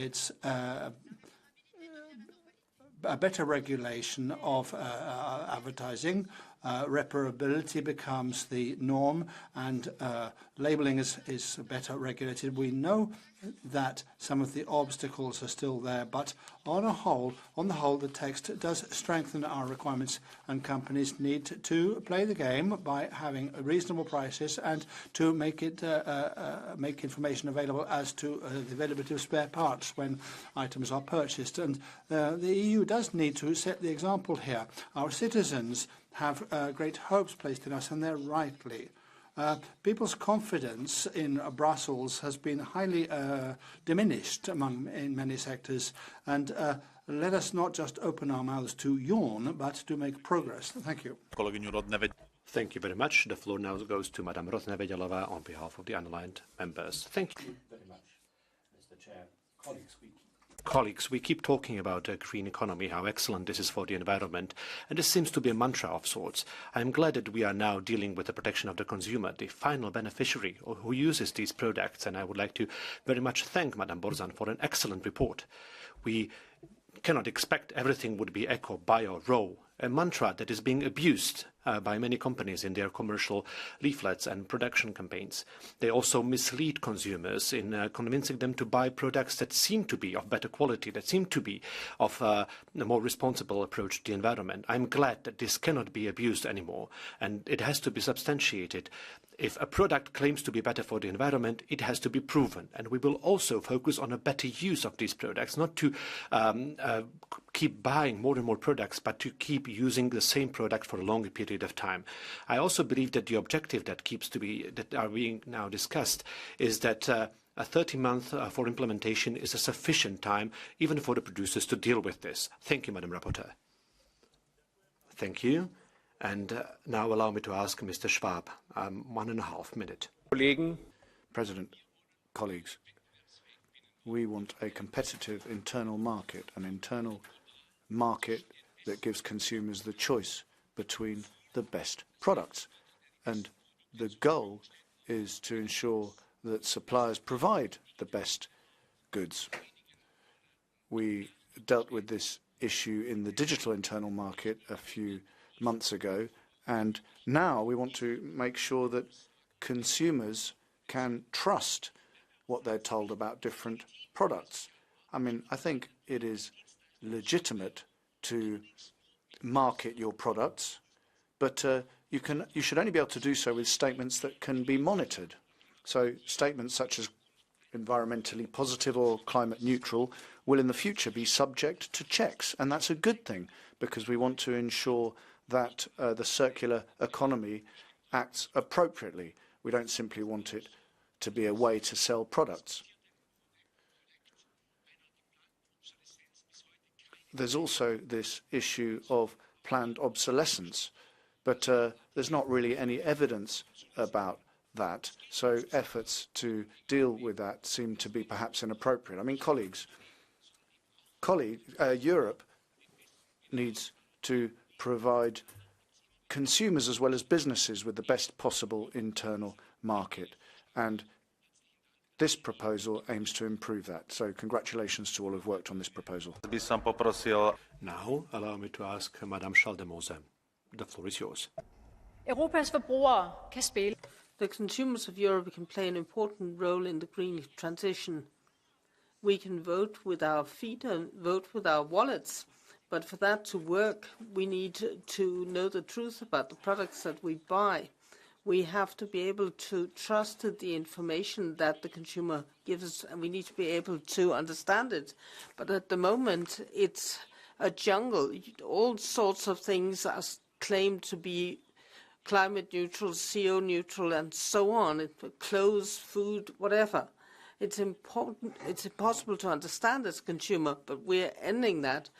It's a better regulation of advertising. Repairability becomes the norm, and labeling is better regulated. We know that some of the obstacles are still there, but on the whole, the text does strengthen our requirements, and companies need to play the game by having reasonable prices and to make it make information available as to the availability of spare parts when items are purchased. And the EU does need to set the example here. Our citizens have great hopes placed in us, and they're rightly. People's confidence in Brussels has been highly diminished in many sectors, and let us not just open our mouths to yawn, but to make progress. Thank you. Thank you very much. The floor now goes to Madam Rotnevedelova on behalf of the underlined members. Thank you very much, Mr. Chair. Colleagues, we keep talking about a green economy, how excellent this is for the environment, and this seems to be a mantra of sorts. I am glad that we are now dealing with the protection of the consumer, the final beneficiary or who uses these products, and I would like to very much thank Madam Borzan for an excellent report. We cannot expect everything would be eco, bio, raw, a mantra that is being abused by many companies in their commercial leaflets and production campaigns. They also mislead consumers in convincing them to buy products that seem to be of better quality, that seem to be of a more responsible approach to the environment. I'm glad that this cannot be abused anymore, and it has to be substantiated. If a product claims to be better for the environment, it has to be proven. And we will also focus on a better use of these products, not to keep buying more and more products, but to keep using the same product for a longer period of time. I also believe that the objective that are being now discussed is that a 30-month for implementation is a sufficient time, even for the producers to deal with this. Thank you, Madam Rapporteur. Thank you. And now allow me to ask Mr. Schwab, 1.5 minutes. President, colleagues, we want a competitive internal market, an internal market that gives consumers the choice between the best products. And the goal is to ensure that suppliers provide the best goods. We dealt with this issue in the digital internal market a few months ago, and now we want to make sure that consumers can trust what they're told about different products. I mean, I think it is legitimate to market your products, but you should only be able to do so with statements that can be monitored. So statements such as environmentally positive or climate neutral will in the future be subject to checks, and that's a good thing because we want to ensure that the circular economy acts appropriately. We don't simply want it to be a way to sell products. There's also this issue of planned obsolescence, but there's not really any evidence about that, so efforts to deal with that seem to be perhaps inappropriate. I mean, Europe needs to provide consumers as well as businesses with the best possible internal market, and this proposal aims to improve that. So congratulations to all who've worked on this proposal. Now allow me to ask Madame Schaldemose. The floor is yours. The consumers of Europe can play an important role in the green transition. We can vote with our feet and vote with our wallets. But for that to work, we need to know the truth about the products that we buy. We have to be able to trust the information that the consumer gives us, and we need to be able to understand it. But at the moment, it's a jungle. All sorts of things are claimed to be climate neutral, CO neutral, and so on. Clothes, food, whatever. It's important. It's impossible to understand as a consumer, but we're ending that.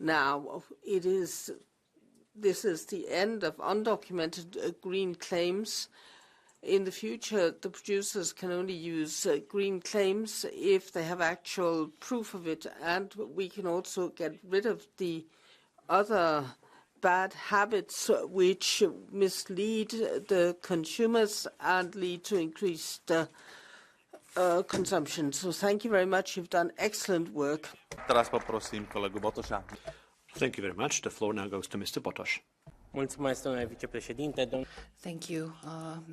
Now, this is the end of undocumented green claims. In the future, the producers can only use green claims if they have actual proof of it, and we can also get rid of the other bad habits which mislead the consumers and lead to increased consumption. So thank you very much. You've done excellent work. Teraz poprosím kolegu Botosza. Thank you very much. The floor now goes to Mr. Botosh. Thank you,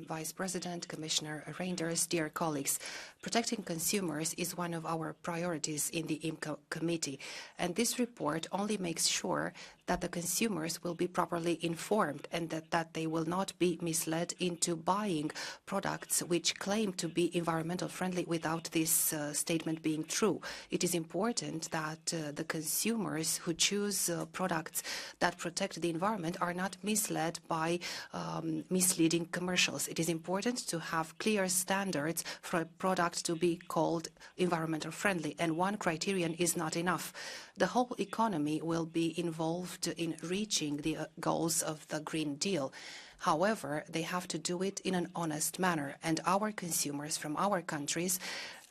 Vice President, Commissioner Reinders, dear colleagues. Protecting consumers is one of our priorities in the IMCO committee, and this report only makes sure that the consumers will be properly informed and that they will not be misled into buying products which claim to be environmental friendly without this statement being true. It is important that the consumers who choose products that protect the environment are not misled by misleading commercials. It is important to have clear standards for a product to be called environmental friendly, and one criterion is not enough. The whole economy will be involved in reaching the goals of the Green Deal. However, they have to do it in an honest manner, and our consumers from our countries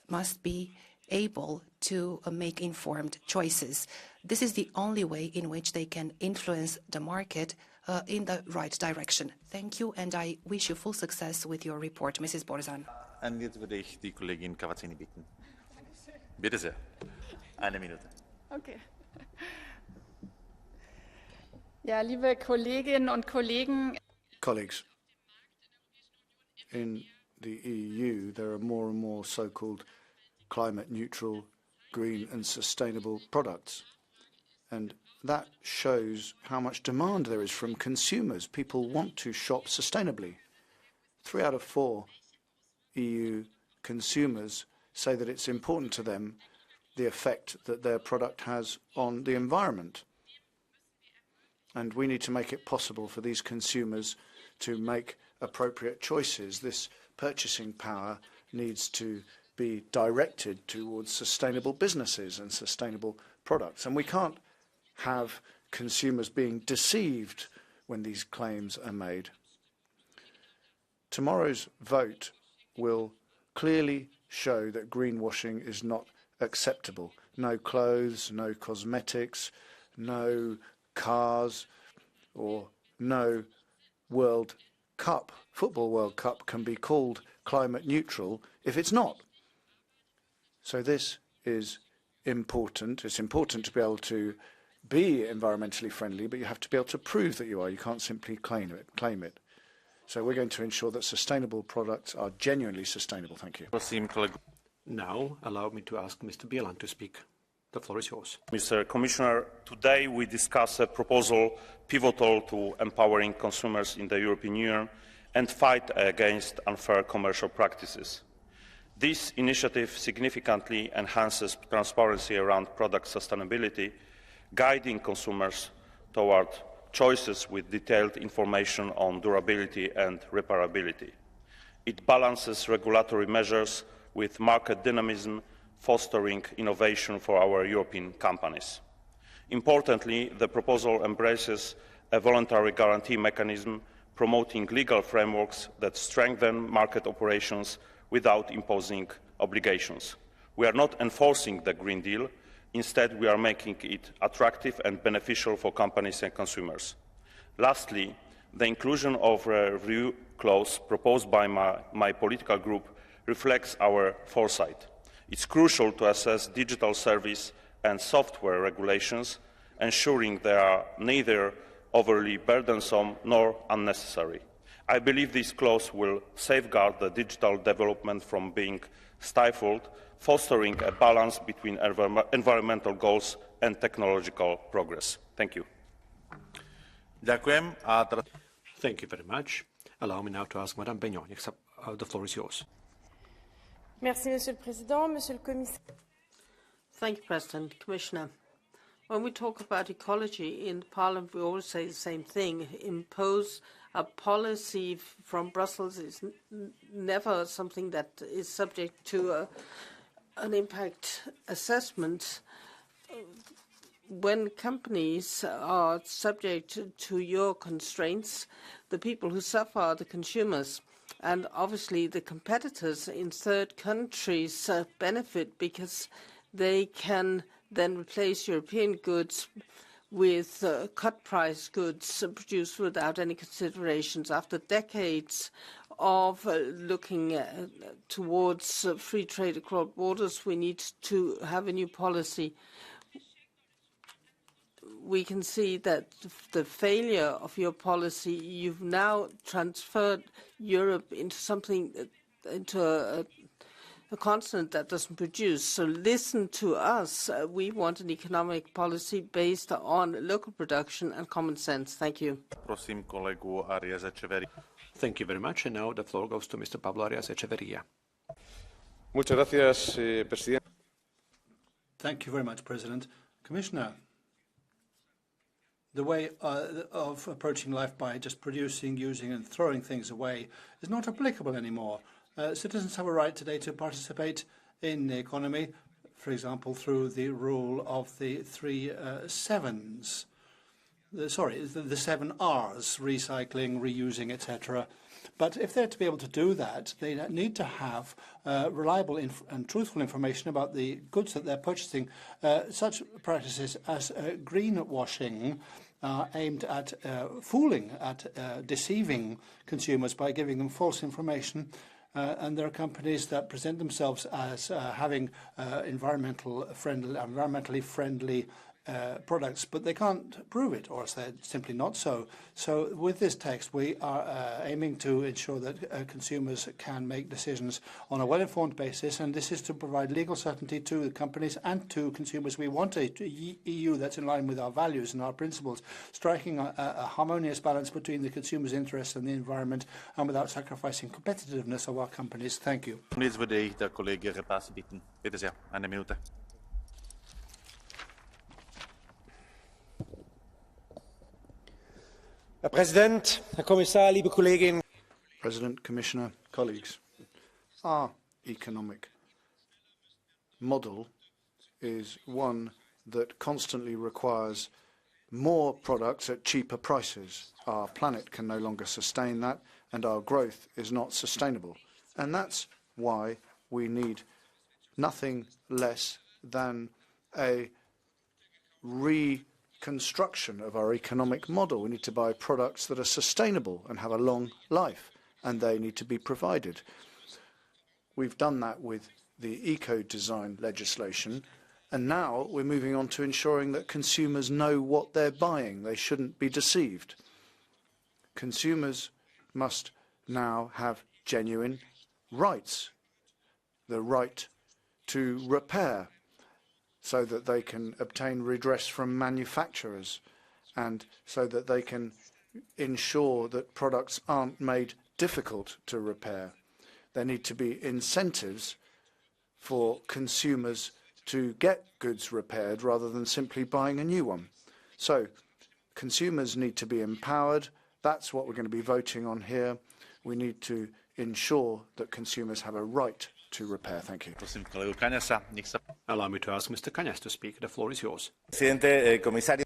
must be able to make informed choices. This is the only way in which they can influence the market in the right direction. Thank you, and I wish you full success with your report, Mrs. Borzan. Und jetzt würde ich die Kollegin Cavazzini bitten. Bitte sehr. Eine Minute. Okay. Ja, liebe Kolleginnen und Kollegen. Colleagues, in the EU there are more and more so-called climate neutral, green and sustainable products. And that shows how much demand there is from consumers. People want to shop sustainably. 3 out of 4 EU consumers say that it's important to them the effect that their product has on the environment. And we need to make it possible for these consumers to make appropriate choices. This purchasing power needs to be directed towards sustainable businesses and sustainable products. And we can't have consumers being deceived when these claims are made. Tomorrow's vote will clearly show that greenwashing is not acceptable. No clothes, no cosmetics, no cars, or no World Cup, Football World Cup can be called climate neutral if it's not. So this is important. It's important to be able to be environmentally friendly, but you have to be able to prove that you are. You can't simply claim it. So we're going to ensure that sustainable products are genuinely sustainable. Thank you. Prosím kolegu. Now, allow me to ask Mr. Bielan to speak. The floor is yours. Mr. Commissioner, today we discuss a proposal pivotal to empowering consumers in the European Union and fight against unfair commercial practices. This initiative significantly enhances transparency around product sustainability, guiding consumers toward choices with detailed information on durability and repairability. It balances regulatory measures with market dynamism, fostering innovation for our European companies. Importantly, the proposal embraces a voluntary guarantee mechanism promoting legal frameworks that strengthen market operations without imposing obligations. We are not enforcing the Green Deal. Instead, we are making it attractive and beneficial for companies and consumers. Lastly, the inclusion of a review clause proposed by my political group reflects our foresight. It's crucial to assess digital service and software regulations, ensuring they are neither overly burdensome nor unnecessary. I believe this clause will safeguard the digital development from being stifled, fostering a balance between environmental goals and technological progress. Thank you. Ďakujem. Thank you very much. Allow me now to ask Madame Beignon. The floor is yours. Merci, Monsieur le Président, Monsieur le Commissaire. Thank you, President. Commissioner, when we talk about ecology in Parliament, we always say the same thing. Impose a policy from Brussels is never something that is subject to an impact assessment. When companies are subject to your constraints, the people who suffer are the consumers. And obviously the competitors in third countries benefit because they can then replace European goods with cut-price goods produced without any considerations. After decades of looking towards free trade across borders, we need to have a new policy. We can see that the failure of your policy, you've now transferred Europe into something, into a continent that doesn't produce. So listen to us. We want an economic policy based on local production and common sense. Thank you. Prosím kolegu Arias Echeverria. Thank you very much. And now the floor goes to Mr. Pablo Arias Echeverria. Muchas gracias, Presidente. Thank you very much, President. Commissioner, the way of approaching life by just producing, using and throwing things away is not applicable anymore. Citizens have a right today to participate in the economy, for example, through the rule of the 3 sevens. The 7 R's, recycling, reusing, etc. But if they're to be able to do that, they need to have reliable and truthful information about the goods that they're purchasing. Such practices as greenwashing are aimed at fooling, at deceiving consumers by giving them false information. And there are companies that present themselves as having environmentally friendly products, but they can't prove it, or they're simply not so. So with this text, we are aiming to ensure that consumers can make decisions on a well-informed basis, and this is to provide legal certainty to the companies and to consumers. We want a EU that's in line with our values and our principles, striking a harmonious balance between the consumer's interests and the environment, and without sacrificing competitiveness of our companies. Thank you. Jetzt würde ich der Kollege Repasi bitten. Bitte sehr, 1 Minute. Herr Präsident, Herr Kommissar, liebe Kolleginnen. President, Commissioner, colleagues, our economic model is one that constantly requires more products at cheaper prices. Our planet can no longer sustain that, and our growth is not sustainable. And that's why we need nothing less than a reconstruction of our economic model. We need to buy products that are sustainable and have a long life, and they need to be provided. We've done that with the eco-design legislation, and now we're moving on to ensuring that consumers know what they're buying. They shouldn't be deceived. Consumers must now have genuine rights, the right to repair, so that they can obtain redress from manufacturers and so that they can ensure that products aren't made difficult to repair. There need to be incentives for consumers to get goods repaired rather than simply buying a new one. So consumers need to be empowered. That's what we're going to be voting on here. We need to ensure that consumers have a right to repair. Thank you. Allow me to ask Mr. Cañas to speak. The floor is yours. Presidente, Comisario,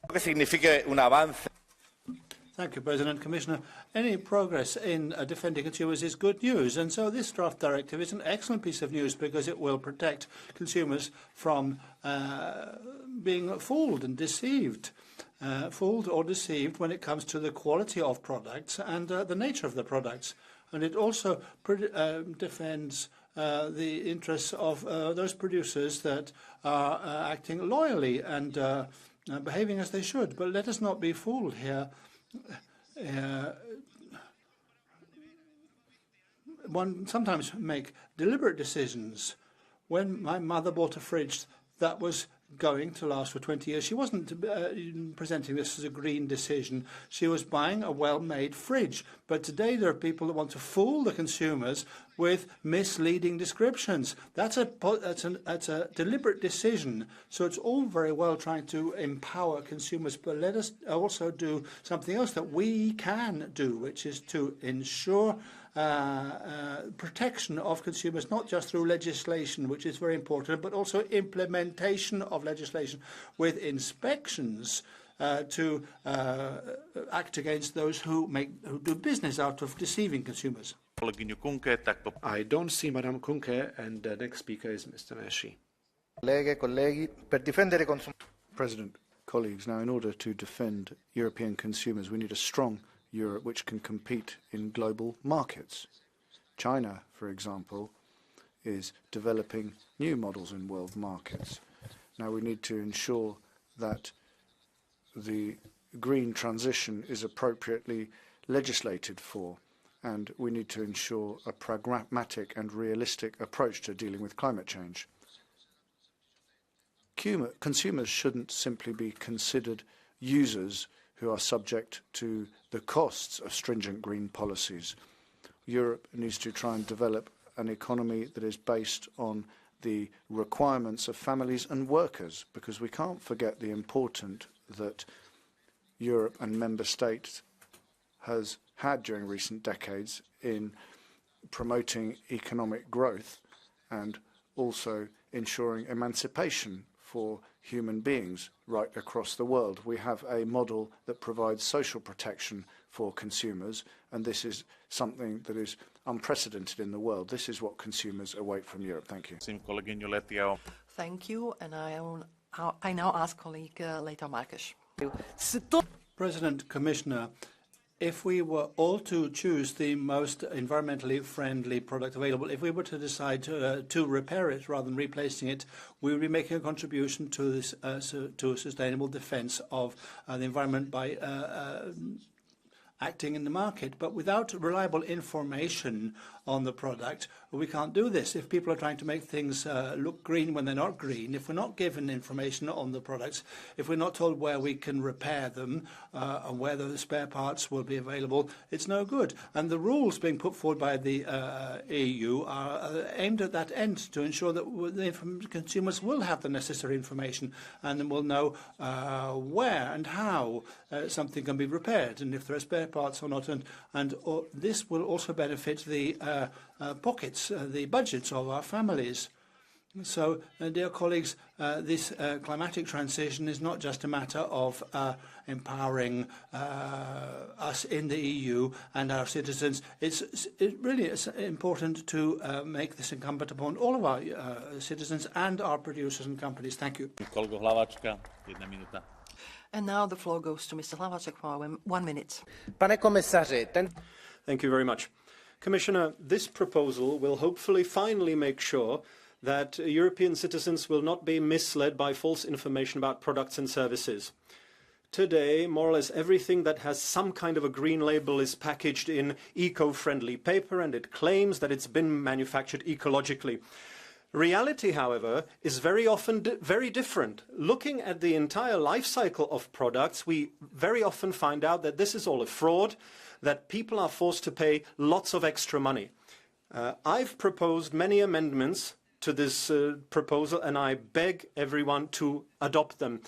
que signifique un avance. Thank you, President. Commissioner, any progress in defending consumers is good news, and so this draft directive is an excellent piece of news because it will protect consumers from being fooled and deceived. Fooled or deceived when it comes to the quality of products and the nature of the products. And it also defends the interests of those producers that are acting loyally and behaving as they should. But let us not be fooled here. One sometimes make deliberate decisions. When my mother bought a fridge that was going to last for 20 years, she wasn't presenting this as a green decision. She was buying a well-made fridge. But today there are people that want to fool the consumers with misleading descriptions. That's a deliberate decision. So it's all very well trying to empower consumers, but let us also do something else that we can do, which is to ensure protection of consumers, not just through legislation, which is very important, but also implementation of legislation with inspections to act against those who do business out of deceiving consumers. I don't see Madame Kunke, and the next speaker is Mr. Nashi. Colleghe, colleghi, per difendere President, Colleagues, now in order to defend European consumers, we need a strong Europe which can compete in global markets. China, for example, is developing new models in world markets. Now we need to ensure that the green transition is appropriately legislated for, and we need to ensure a pragmatic and realistic approach to dealing with climate change. Consumers shouldn't simply be considered users who are subject to the costs of stringent green policies. Europe needs to try and develop an economy that is based on the requirements of families and workers, because we can't forget the importance that Europe and member states has had during recent decades in promoting economic growth and also ensuring emancipation for human beings right across the world. We have a model that provides social protection for consumers, and this is something that is unprecedented in the world. This is what consumers await from Europe. Thank you. Thank you, and I now ask colleague Leita Marques. President, Commissioner, if we were all to choose the most environmentally friendly product available, if we were to decide to repair it rather than replacing it, we would be making a contribution to this to a sustainable defence of the environment by acting in the market. But without reliable information on the product, we can't do this. If people are trying to make things look green when they're not green, if we're not given information on the products, if we're not told where we can repair them and where the spare parts will be available, it's no good. And the rules being put forward by the EU are aimed at that end, to ensure that the consumers will have the necessary information and will know where and how something can be repaired, and if there are spare parts or not. And this will also benefit the pockets, the budgets of our families. So, dear colleagues, this climatic transition is not just a matter of empowering us in the EU and our citizens. It really is important to make this incumbent upon all of our citizens and our producers and companies. Thank you. And now the floor goes to Mr. Hlavaček for 1 minute. Thank you very much. Commissioner, this proposal will hopefully finally make sure that European citizens will not be misled by false information about products and services. Today, more or less everything that has some kind of a green label is packaged in eco-friendly paper, and it claims that it's been manufactured ecologically. Reality, however, is very often very different. Looking at the entire life cycle of products, we very often find out that this is all a fraud, that people are forced to pay lots of extra money. I've proposed many amendments to this proposal, and I beg everyone to adopt them.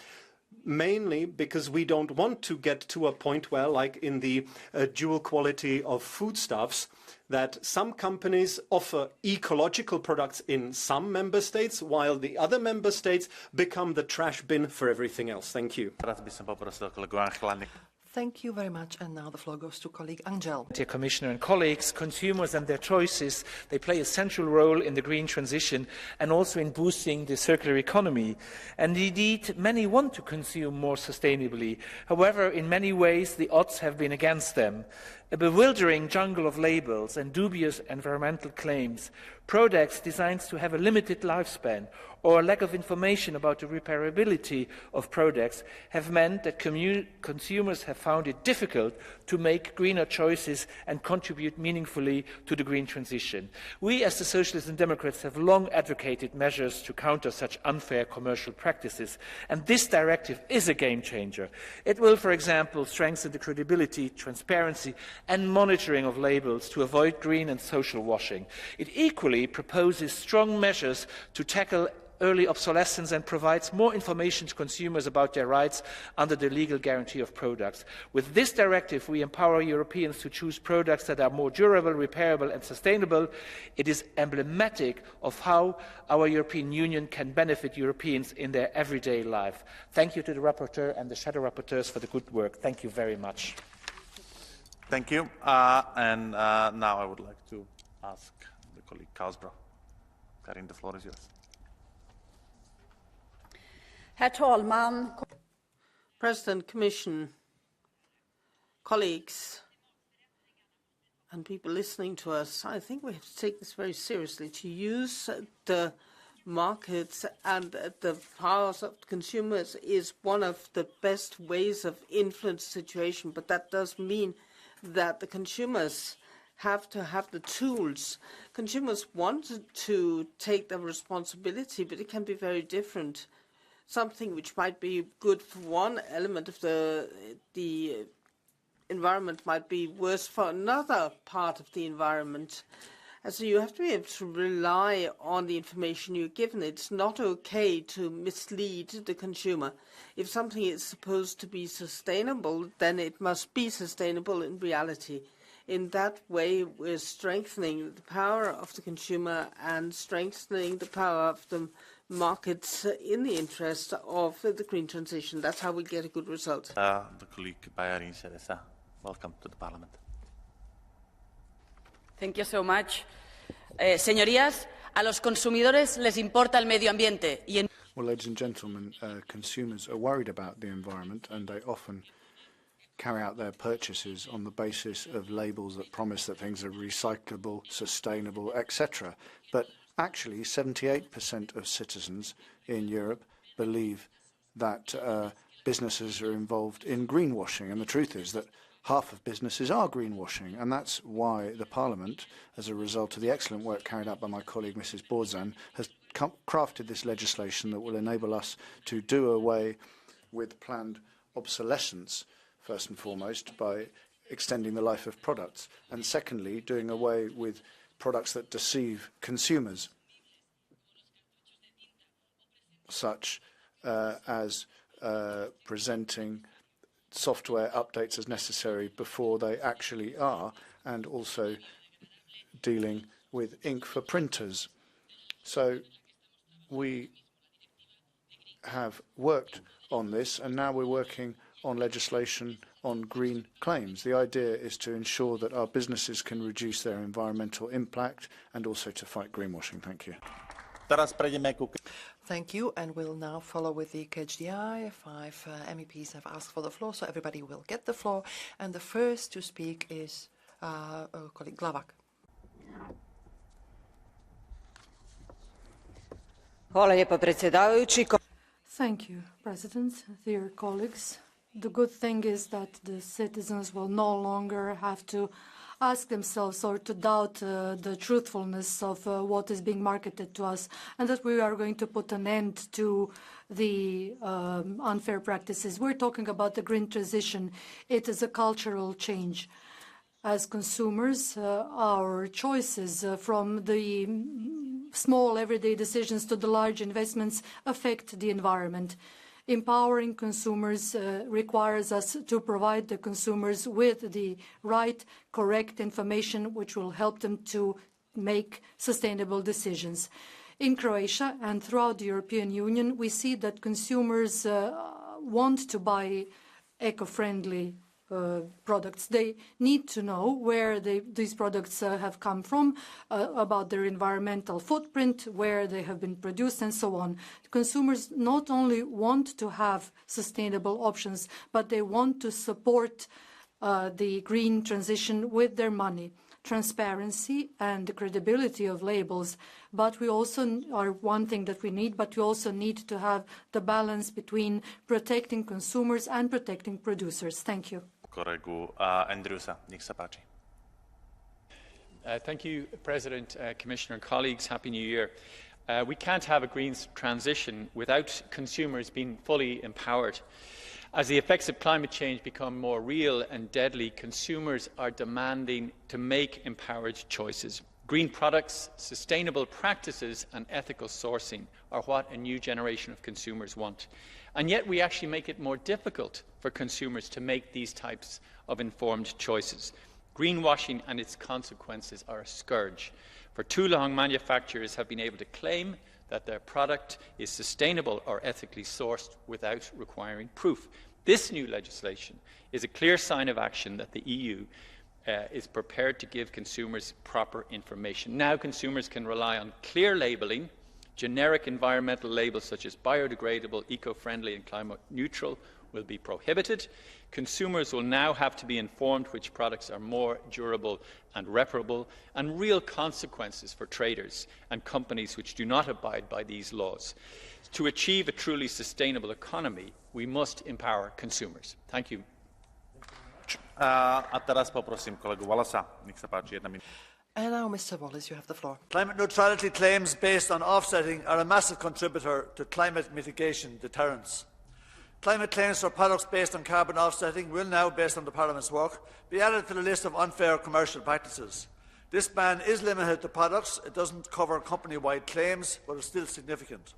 Mainly because we don't want to get to a point where, like in the dual quality of foodstuffs, that some companies offer ecological products in some member states, while the other member states become the trash bin for everything else. Thank you. Thank you very much. And now the floor goes to colleague Angel. Dear Commissioner and colleagues, consumers and their choices, they play a central role in the green transition and also in boosting the circular economy. And indeed, many want to consume more sustainably. However, in many ways, the odds have been against them. A bewildering jungle of labels and dubious environmental claims, products designed to have a limited lifespan, or a lack of information about the repairability of products have meant that consumers have found it difficult to make greener choices and contribute meaningfully to the green transition. We, as the Socialists and Democrats, have long advocated measures to counter such unfair commercial practices, and this directive is a game changer. It will, for example, strengthen the credibility, transparency and monitoring of labels to avoid green and social washing. It equally proposes strong measures to tackle early obsolescence and provides more information to consumers about their rights under the legal guarantee of products. With this directive, we empower Europeans to choose products that are more durable, repairable and sustainable. It is emblematic of how our European Union can benefit Europeans in their everyday life. Thank you to the rapporteur and the shadow rapporteurs for the good work. Thank you very much. Thank you. Now I would like to ask the colleague Karlsbro. Karin, the floor is yours. Herr talman! President, Commission, colleagues, and people listening to us, I think we have to take this very seriously. To use the markets and the powers of consumers is one of the best ways of influence the situation, but that does mean that the consumers have to have the tools. Consumers want to take the responsibility, but it can be very different. Something which might be good for one element of the environment might be worse for another part of the environment. And so you have to be able to rely on the information you're given. It's not okay to mislead the consumer. If something is supposed to be sustainable, then it must be sustainable in reality. In that way, we're strengthening the power of the consumer and strengthening the power of the markets in the interest of the green transition. That's how we get a good result. The colleague Bayarin Ceresa, welcome to the Parliament. Thank you so much. Señorías, a los consumidores les importa el medio ambiente. Well, ladies and gentlemen, consumers are worried about the environment, and they often carry out their purchases on the basis of labels that promise that things are recyclable, sustainable, etc. But actually, 78% of citizens in Europe believe that businesses are involved in greenwashing, and the truth is that half of businesses are greenwashing, and that's why the Parliament, as a result of the excellent work carried out by my colleague Mrs. Borzan, has crafted this legislation that will enable us to do away with planned obsolescence, first and foremost, by extending the life of products, and secondly, doing away with products that deceive consumers, such as presenting software updates as necessary before they actually are, and also dealing with ink for printers. So we have worked on this, and now we're working on legislation on green claims. The idea is to ensure that our businesses can reduce their environmental impact and also to fight greenwashing. Thank you. Thank you, and we'll now follow with the KHDI. 5 MEPs have asked for the floor, so everybody will get the floor. And the first to speak is colleague Glavak. Thank you, President. Dear colleagues, the good thing is that the citizens will no longer have to ask themselves or to doubt the truthfulness of what is being marketed to us, and that we are going to put an end to the unfair practices. We're talking about the green transition. It is a cultural change. As consumers, our choices from the small everyday decisions to the large investments affect the environment. Empowering consumers requires us to provide the consumers with the right, correct information which will help them to make sustainable decisions. In Croatia and throughout the European Union, we see that consumers want to buy eco-friendly products. They need to know where these products have come from, about their environmental footprint, where they have been produced, and so on. Consumers not only want to have sustainable options, but they want to support the green transition with their money. Transparency and the credibility of labels, but we also are one thing that we need, but we also need to have the balance between protecting consumers and protecting producers. Thank you. Thank you, President, Commissioner, and colleagues. Happy New Year. We can't have a green transition without consumers being fully empowered. As the effects of climate change become more real and deadly, consumers are demanding to make empowered choices. Green products, sustainable practices and ethical sourcing are what a new generation of consumers want. And yet we actually make it more difficult for consumers to make these types of informed choices. Greenwashing and its consequences are a scourge. For too long, manufacturers have been able to claim that their product is sustainable or ethically sourced without requiring proof. This new legislation is a clear sign of action that the EU is prepared to give consumers proper information. Now consumers can rely on clear labelling Generic environmental labels such as biodegradable, eco-friendly and climate neutral will be prohibited. Consumers will now have to be informed which products are more durable and reparable, and real consequences for traders and companies which do not abide by these laws. To achieve a truly sustainable economy, we must empower consumers. Thank you. A teraz poprosím kolegu Wallasa. Nech sa páči, 1 minúta. And now, Mr. Wallace, you have the floor. Climate neutrality claims based on offsetting are a massive contributor to climate mitigation deterrence. Climate claims for products based on carbon offsetting will now, based on the Parliament's work, be added to the list of unfair commercial practices. This ban is limited to products. It doesn't cover company-wide claims, but is still significant.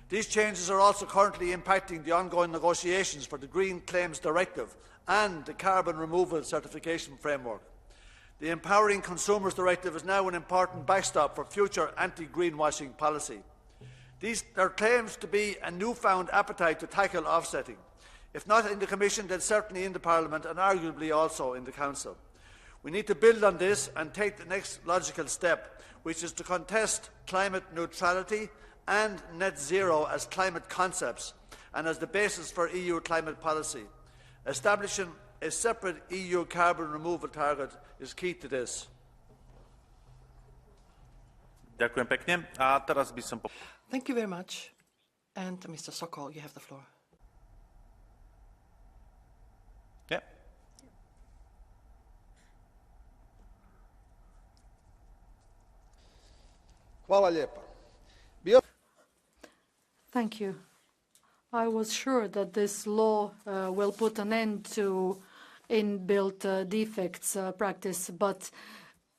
These changes are also currently impacting the ongoing negotiations for the Green Claims Directive and the Carbon Removal Certification Framework. The Empowering Consumers Directive is now an important backstop for future anti-greenwashing policy. There claims to be a newfound appetite to tackle offsetting, if not in the Commission, then certainly in the Parliament and arguably also in the Council. We need to build on this and take the next logical step, which is to contest climate neutrality and net zero as climate concepts and as the basis for EU climate policy. Establishing a separate EU carbon removal target is key to this. Ďakujem pekne. A teraz by som... Thank you very much. And Mr. Sokol, you have the floor. Yeah. Hvala lijepa. Thank you. I was sure that this law will put an end to inbuilt defects practice, but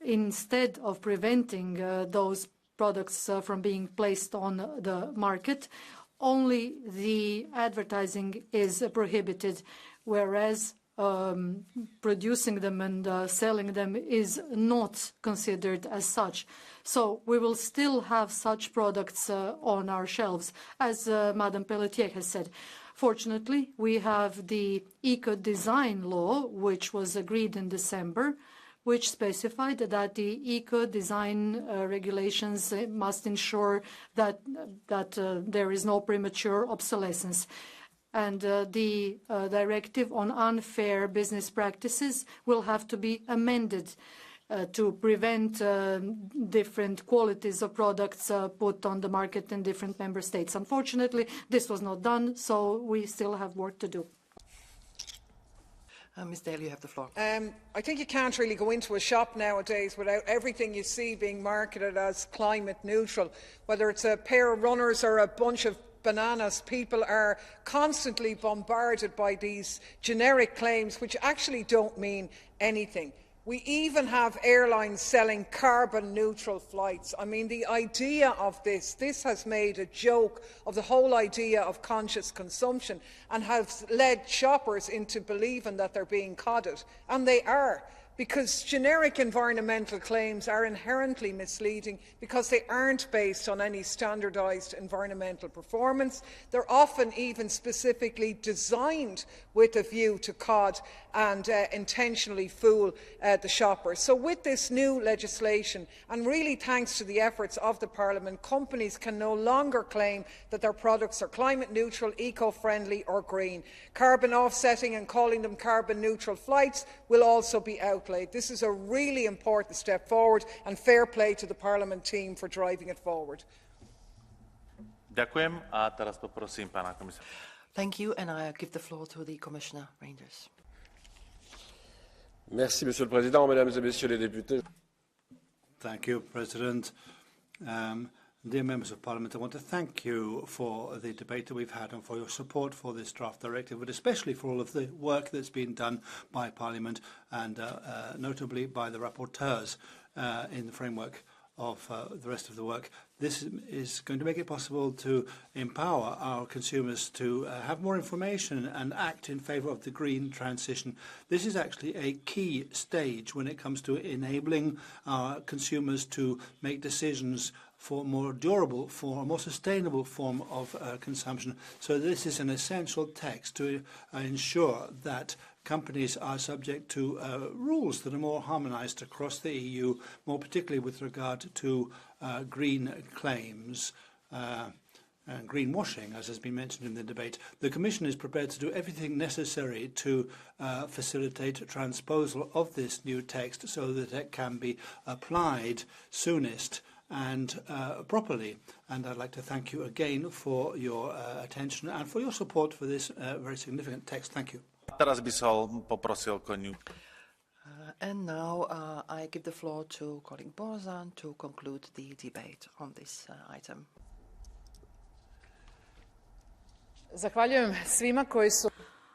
instead of preventing those products from being placed on the market, only the advertising is prohibited, whereas producing them and selling them is not considered as such. So we will still have such products on our shelves, as Madame Pelletier has said. Fortunately, we have the eco-design law, which was agreed in December, which specified that the eco-design regulations must ensure that there is no premature obsolescence. And the directive on unfair business practices will have to be amended to prevent different qualities of products put on the market in different member states. Unfortunately, this was not done, so we still have work to do. Ms. Daly, you have the floor. I think you can't really go into a shop nowadays without everything you see being marketed as climate neutral. Whether it's a pair of runners or a bunch of bananas, people are constantly bombarded by these generic claims which actually don't mean anything. We even have airlines selling carbon-neutral flights. I mean, the idea of this has made a joke of the whole idea of conscious consumption and has led shoppers into believing that they're being codded. And they are, because generic environmental claims are inherently misleading because they aren't based on any standardised environmental performance. They're often even specifically designed with a view to cod and intentionally fool the shoppers. So with this new legislation, and really thanks to the efforts of the Parliament, companies can no longer claim that their products are climate neutral, eco-friendly or green. Carbon offsetting and calling them carbon neutral flights will also be outlawed. This is a really important step forward, and fair play to the Parliament team for driving it forward. Ďakujem. A teraz poprosím pána komisára. Thank you, and I give the floor to the Commissioner Reinders. Merci, Monsieur le Président, Mesdames et Messieurs les députés. Thank you, President. Dear Members of Parliament, I want to thank you for the debate that we've had and for your support for this draft directive, but especially for all of the work that's been done by Parliament and notably by the rapporteurs in the framework of the rest of the work. This is going to make it possible to empower our consumers to have more information and act in favour of the green transition. This is actually a key stage when it comes to enabling our consumers to make decisions for a more durable, for a more sustainable form of consumption. So this is an essential text to ensure that companies are subject to rules that are more harmonised across the EU, more particularly with regard to green claims. and greenwashing, as has been mentioned in the debate. The Commission is prepared to do everything necessary to facilitate transposal of this new text so that it can be applied soonest and properly. And I'd like to thank you again for your attention and for your support for this very significant text. Thank you. Teraz by som poprosil Koniu. And now I give the floor to colleague Borzan to conclude the debate on this item.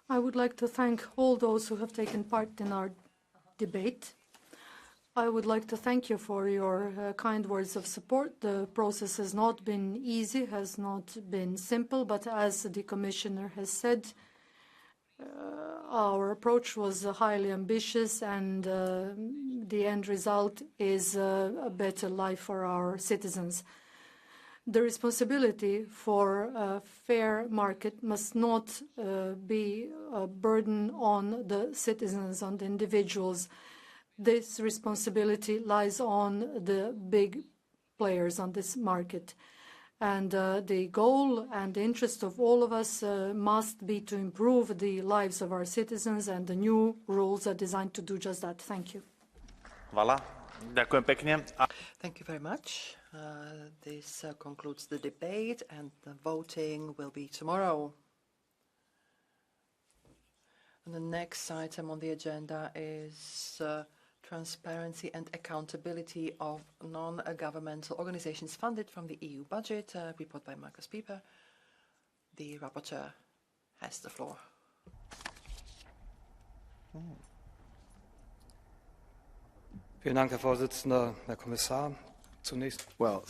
I would like to thank all those who have taken part in our debate. I would like to thank you for your kind words of support. The process has not been easy, has not been simple, but as the Commissioner has said, our approach was highly ambitious, and the end result is a better life for our citizens. The responsibility for a fair market must not be a burden on the citizens, on the individuals. This responsibility lies on the big players on this market. And the goal and the interest of all of us must be to improve the lives of our citizens, and the new rules are designed to do just that. Thank you. Hvala. Ďakujem pekne. Thank you very much. This concludes the debate, and the voting will be tomorrow. And the next item on the agenda is transparency and accountability of non-governmental organizations funded from the EU budget. Report by Markus Pieper. The rapporteur has the floor. Vielen Dank, Herr Vorsitzender, Herr Kommissar. Zunächst. Well,